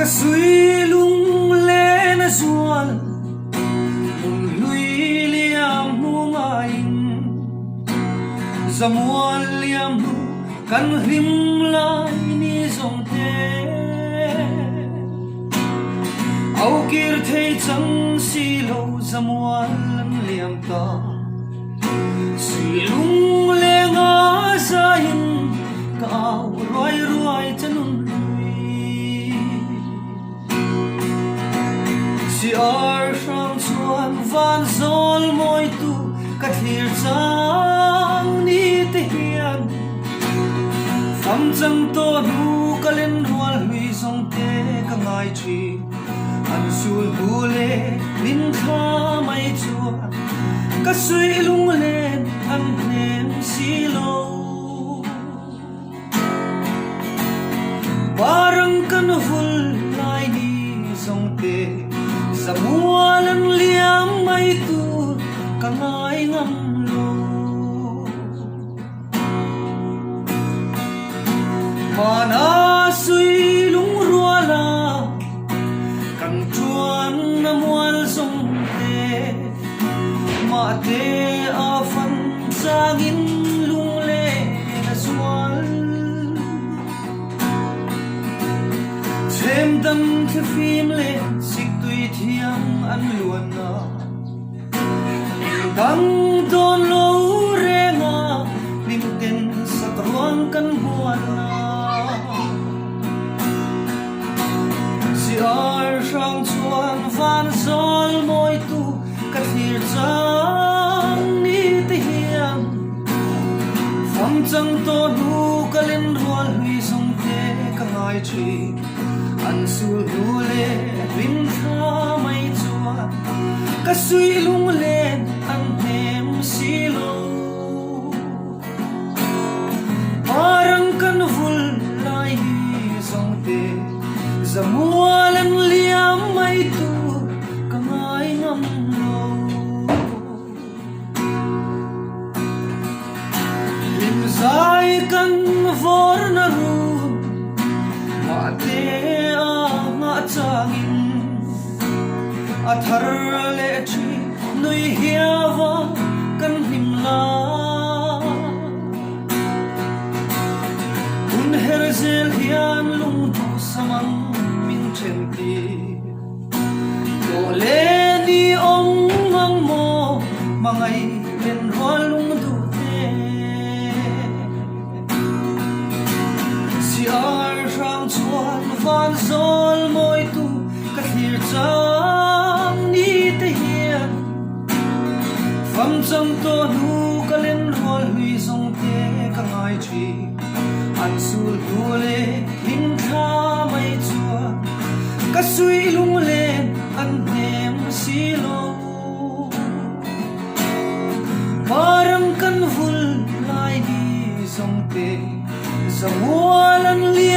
Kasui lung le na zual lung lui liam mu ngain zamual liam mu kan him lai ni zong te au kir thei chang si lo zamual lan liam ta si lung le nga zain ka roi roi chanun si Hrangchhuana van zol moi tu kathir chang ni te hian fam chang to nu kalen rual hui song te ka ngai chi an sul bu le min kha mai chua ka sui lung len an nem si lo parang kan hul lai ni song te zamual ang liam mai tu kangai ngam lo mana sui lung ruala kang chuan na mual song te ma te afan sangin lung le na sual thêm đâm theo phim lên xích tùy thiang ăn luôn na đắng đôn lâu re nga lim tên sa truang kan buan na si Hrangchhuana van zol moi tu kathir chang ni te hiam fam chang to nu kalen rual hui song te ka ngai chi an sul du le rin kha mai chua ka sui lung len an hem si lo parang kan vul lai hi song te zamual an liam mai tu ka ngai ngam lo lim zai kan vor na ru ma te changin athar le chi nui hiawa kan himla un herzel hian lung tu samang min chenti to le ni ong mang mo mangai len rolung du te si Hrangchhuana van zol moi tu kathir chang ni te hian fam chang to nu kalen rual hui song te ka ngai chi an sul du le lim kha mai chua ka sui lung len an nem si lo parang kan vul lai ni song te zamual an li